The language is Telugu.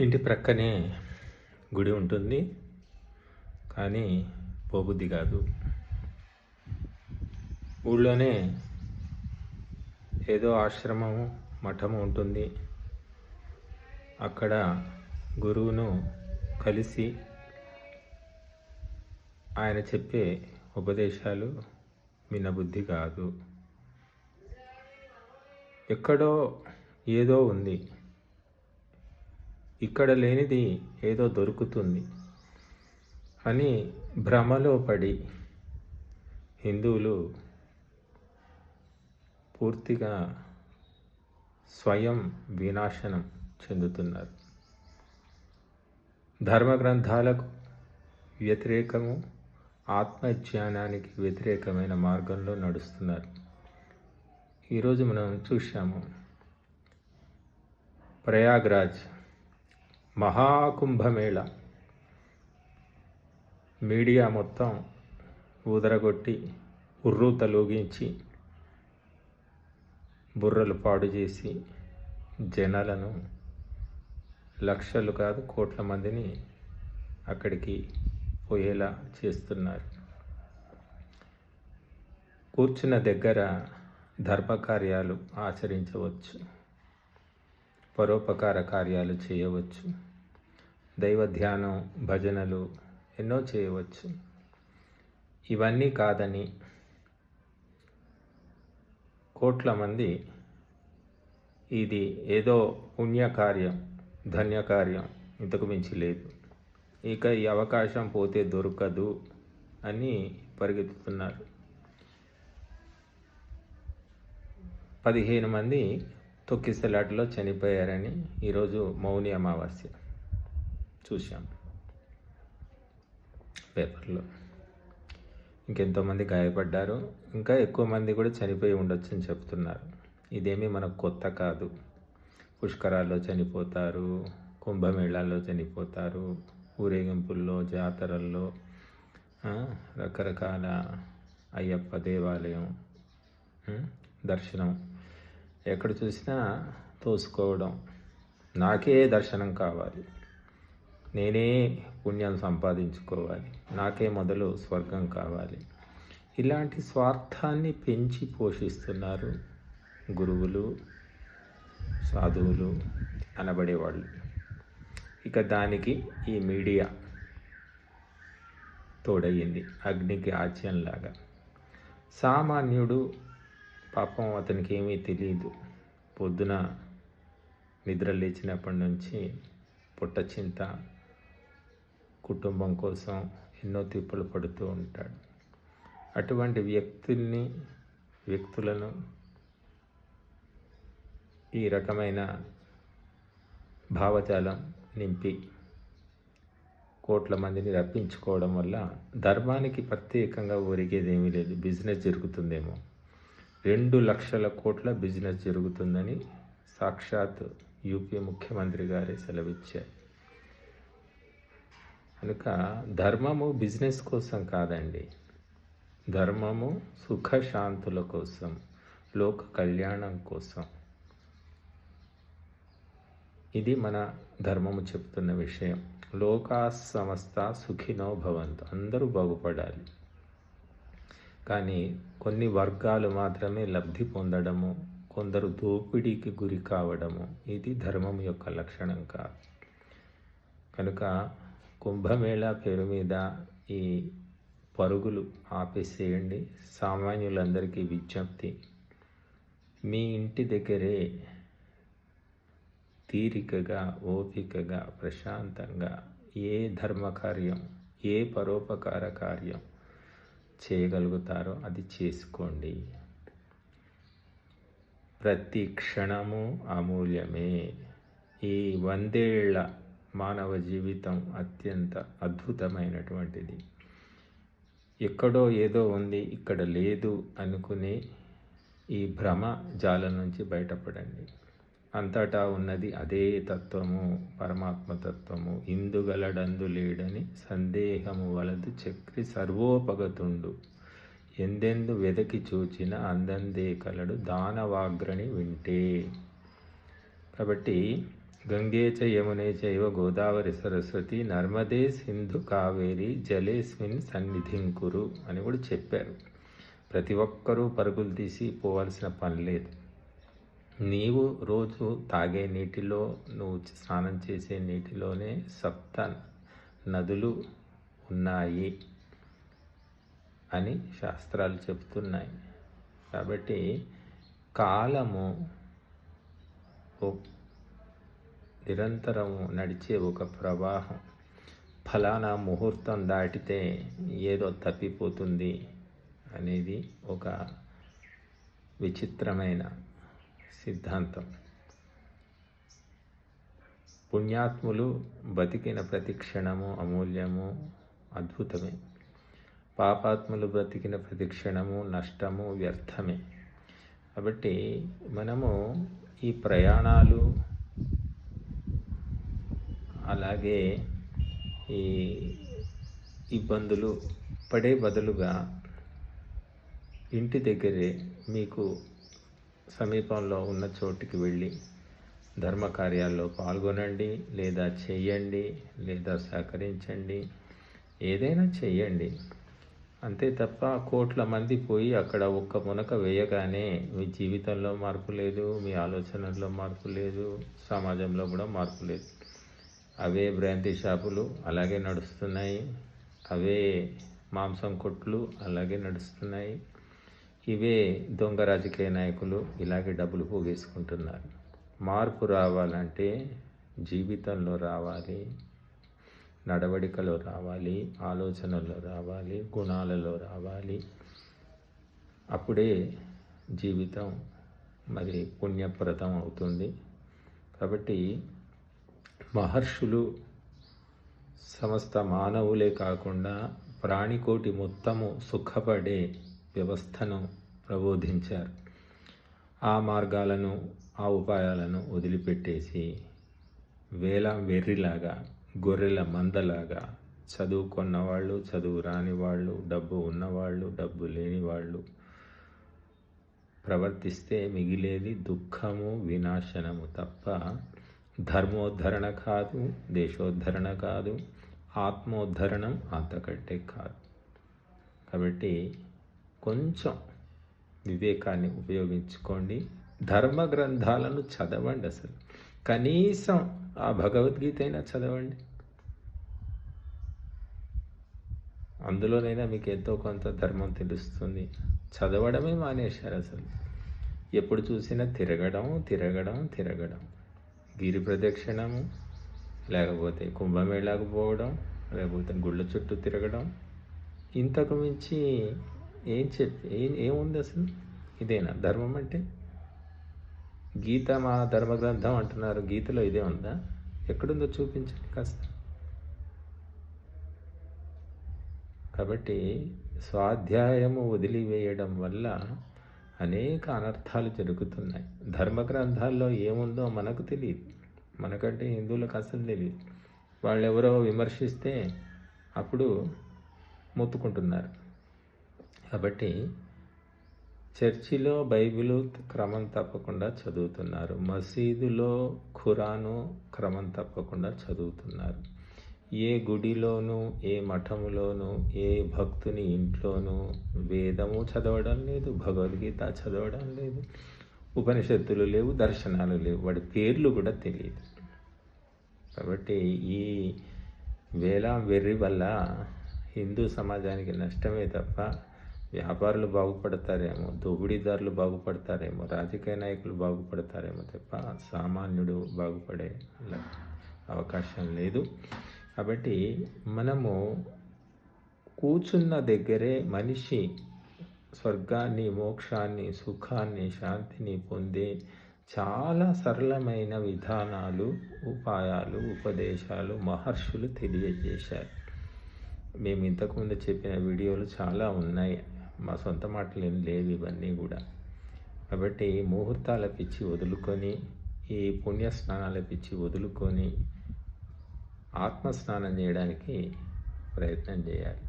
ఇంటి ప్రక్కనే గుడి ఉంటుంది. కానీ పోబుద్ది కాదు. ఊళ్ళోనే ఏదో ఆశ్రమము, మఠము ఉంటుంది. అక్కడ గురువును కలిసి ఆయన చెప్పే ఉపదేశాలు వినబుద్ధి కాదు. ఎక్కడో ఏదో ఉంది, ఇక్కడ లేనిది ఏదో దొరుకుతుంది అని భ్రమలో పడి హిందువులు పూర్తిగా స్వయం వినాశనం చెందుతున్నారు. ధర్మ గ్రంథాలకు వ్యతిరేకము, ఆత్మజ్ఞానానికి వ్యతిరేకమైన మార్గంలో నడుస్తున్నారు. ఈరోజు మనం చూశాము, ప్రయాగ్రాజ్ మహాకుంభమేళ మీడియా మొత్తం ఊదరగొట్టి ఉర్రూతలూగించి బుర్రలు పాడు చేసి జనాలను లక్షలు కాదు కోట్ల మందిని అక్కడికి పోయేలా చేస్తున్నారు. కూర్చున్న దగ్గర ధర్మకార్యాలు ఆచరించవచ్చు, పరోపకార కార్యాలు చేయవచ్చు, దైవ ధ్యానం, భజనలు ఎన్నో చేయవచ్చు. ఇవన్నీ కాదని కోట్ల మంది ఇది ఏదో పుణ్యకార్యం, ధన్యకార్యం, ఇంతకు మించి లేదు, ఇక ఈ అవకాశం పోతే దొరకదు అని పరిగెత్తుతున్నారు. 15 మంది తొక్కిసలాటలో చనిపోయారని ఈరోజు మౌని అమావాస్య చూశాం పేపర్లో. ఇంకెంతోమంది గాయపడ్డారు, ఇంకా ఎక్కువ మంది కూడా చనిపోయి ఉండొచ్చు అని చెప్తున్నారు. ఇదేమీ మనకు కొత్త కాదు. పుష్కరాల్లో చనిపోతారు, కుంభమేళాల్లో చనిపోతారు, ఊరేగింపుల్లో, జాతరల్లో, రకరకాల అయ్యప్ప దేవాలయం దర్శనం, ఎక్కడ చూసినా తోసుకోవడం, నాకే దర్శనం కావాలి, నేనే పుణ్యం సంపాదించుకోవాలి, నాకే మొదలు స్వర్గం కావాలి, ఇలాంటి స్వార్థాన్ని పెంచి పోషిస్తున్నారు గురువులు, సాధువులు అనబడేవాళ్ళు. ఇక దానికి ఈ మీడియా తోడయ్యింది, అగ్నికి ఆజ్యంలాగా. సామాన్యుడు పాపం, అతనికి ఏమీ తెలియదు. పొద్దున నిద్ర లేచినప్పటి నుంచి పుట్ట చింత, కుటుంబం కోసం ఎన్నో తిప్పలు పడుతూ ఉంటాడు. అటువంటి వ్యక్తులను ఈ రకమైన భావజాలం నింపి కోట్ల మందిని రప్పించుకోవడం వల్ల ధర్మానికి ప్రత్యేకంగా ఒరిగేదేమీ లేదు. బిజినెస్ జరుగుతుందేమో, 2 లక్షల కోట్ల బిజినెస్ జరుగుతుందని సాక్షాత్ యూపీ ముఖ్యమంత్రి గారే సెలవిచ్చారు. కనుక ధర్మము బిజినెస్ కోసం కాదండి, ధర్మము సుఖశాంతుల కోసం, లోక కళ్యాణం కోసం. ఇది మన ధర్మము చెప్తున్న విషయం. లోకా సమస్త సుఖినో భవంతు, అందరూ బాగుపడాలి. కానీ కొన్ని వర్గాలు మాత్రమే లబ్ధి పొందడము, కొందరు దోపిడీకి గురి కావడము, ఇది ధర్మం యొక్క లక్షణం కాదు. కనుక కుంభమేళా పేరు మీద ఈ పరుగులు ఆపేసేయండి. సామాన్యులందరికీ విజ్ఞప్తి, మీ ఇంటి దగ్గరే తీరికగా, ఓపికగా, ప్రశాంతంగా ఏ ధర్మకార్యం, ఏ పరోపకార కార్యం చేయగలుగుతారో అది చేసుకోండి. ప్రతి క్షణము అమూల్యమే. ఈ 100 ఏళ్ల మానవ జీవితం అత్యంత అద్భుతమైనటువంటిది. ఎక్కడో ఏదో ఉంది, ఇక్కడ లేదు అనుకునే ఈ భ్రమ జాలం నుంచి బయటపడండి. అంతటా ఉన్నది అదే తత్వము, పరమాత్మతత్వము. ఇందుగలడందు లేడని సందేహము వలదు చక్రి సర్వోపగతుండు, ఎందెందు వెదకి చూచిన అందందే కలడు దానవాగ్రని వింటే. కాబట్టి గంగే చ యమునే చైవ గోదావరి సరస్వతి నర్మదే సింధు కావేరి జలేస్మిన్ సన్నిధిం కురు అని కూడా చెప్పారు. ప్రతి ఒక్కరూ పరుగులు తీసి పోవాల్సిన పని లేదు. నీవు రోజు తాగే నీటిలో, నువ్వు స్నానం చేసే నీటిలోనే సప్త నదులు ఉన్నాయి అని శాస్త్రాలు చెప్తున్నాయి. కాబట్టి కాలము నిరంతరము నడిచే ఒక ప్రవాహం. ఫలానా ముహూర్తం దాటితే ఏదో తప్పిపోతుంది అనేది ఒక విచిత్రమైన సిద్ధాంతం. పుణ్యాత్ములు బతికిన ప్రతి క్షణము అమూల్యము, అద్భుతమే. పాపాత్ములు బ్రతికిన ప్రతి క్షణము నష్టము, వ్యర్థమే. కాబట్టి మనము ఈ ప్రయాణాలు అలాగే ఈ ఇబ్బందులు పడే బదులుగా ఇంటి దగ్గరే మీకు సమీపంలో ఉన్న చోటికి వెళ్ళి ధర్మకార్యాల్లో పాల్గొనండి, లేదా చెయ్యండి, లేదా సహకరించండి, ఏదైనా చెయ్యండి. అంతే తప్ప కోట్ల మంది పోయి అక్కడ ఒక్క మునక వేయగానే మీ జీవితంలో మార్పు లేదు, మీ ఆలోచనల్లో మార్పు లేదు, సమాజంలో కూడా మార్పు లేదు. అవే బ్రాంతి షాపులు అలాగే నడుస్తున్నాయి, అవే మాంసం కొట్లు అలాగే నడుస్తున్నాయి, ఇవే దొంగ రాజకీయ నాయకులు ఇలాగే డబ్బులు పోగేసుకుంటున్నారు. మార్పు రావాలంటే జీవితంలో రావాలి, నడవడికలో రావాలి, ఆలోచనల్లో రావాలి, గుణాలలో రావాలి. అప్పుడే జీవితం మరి పుణ్యప్రదం అవుతుంది. కాబట్టి మహర్షులు సమస్త మానవులే కాకుండా ప్రాణికోటి మొత్తము సుఖపడే వ్యవస్థను ప్రబోధించారు. ఆ మార్గాలను, ఆ ఉపాయాలను వదిలిపెట్టేసి వేలం వెర్రిలాగా, గొర్రెల మందలాగా చదువుకున్న వాళ్ళు, చదువు రాని వాళ్ళు, డబ్బు ఉన్నవాళ్ళు, డబ్బు లేని వాళ్ళు ప్రవర్తిస్తే మిగిలేది దుఃఖము, వినాశనము తప్ప ధర్మోద్ధరణ కాదు, దేశోద్ధరణ కాదు, ఆత్మోద్ధరణం అంతకంటే కాదు. కాబట్టి కొంచెం వివేకాన్ని ఉపయోగించుకోండి. ధర్మ గ్రంథాలను చదవండి. అసలు కనీసం ఆ భగవద్గీత అయినా చదవండి. అందులోనైనా మీకు ఎంతో కొంత ధర్మం తెలుస్తుంది. చదవడమే మానేశారు. అసలు ఎప్పుడు చూసినా తిరగడం తిరగడం తిరగడం, గిరి ప్రదక్షిణము, లేకపోతే కుంభమేళాకు పోవడం, లేకపోతే గుళ్ళ చుట్టూ తిరగడం. ఇంతకు మించి ఏముంది అసలు? ఇదేనా ధర్మం అంటే? గీత మా ధర్మ గ్రంథం అంటున్నారు, గీతలో ఇదే ఉందా? ఎక్కడుందో చూపించండి కాస్త. కాబట్టి స్వాధ్యాయము వదిలివేయడం వల్ల అనేక అనర్థాలు జరుగుతున్నాయి. ధర్మ గ్రంథాల్లో ఏముందో మనకు తెలియదు, మనకంటే హిందువులకు అసలు తెలియదు. వాళ్ళెవరో విమర్శిస్తే అప్పుడు మొత్తుకుంటున్నారు. కాబట్టి చర్చిలో బైబిలు క్రమం తప్పకుండా చదువుతున్నారు, మసీదులో ఖురాను క్రమం తప్పకుండా చదువుతున్నారు. ఏ గుడిలోనూ, ఏ మఠములోనూ, ఏ భక్తుని ఇంట్లోనూ వేదము చదవడం లేదు, భగవద్గీత చదవడం లేదు, ఉపనిషత్తులు లేవు, దర్శనాలు లేవు, వాడి పేర్లు కూడా తెలియదు. కాబట్టి ఈ వేలం వెర్రి వల్ల హిందూ సమాజానికి నష్టమే తప్ప వ్యాపారులు బాగుపడతారేమో, దోపిడీదారులు బాగుపడతారేమో, రాజకీయ నాయకులు బాగుపడతారేమో తప్ప సామాన్యుడు బాగుపడే అవకాశం లేదు. కాబట్టి మనము కూర్చున్న దగ్గరే మనిషి స్వర్గాన్ని, మోక్షాన్ని, సుఖాన్ని, శాంతిని పొందే చాలా సరళమైన విధానాలు, ఉపాయాలు, ఉపదేశాలు మహర్షులు తెలియజేశారు. మేము ఇంతకుముందు చెప్పిన వీడియోలు చాలా ఉన్నాయి, మా సొంత మాటలు ఏం లేవు ఇవన్నీ కూడా. కాబట్టి ముహూర్తాల పిచ్చి వదులుకొని, ఈ పుణ్యస్నానాల పిచ్చి వదులుకొని ఆత్మస్నానం చేయడానికి ప్రయత్నం చేయాలి.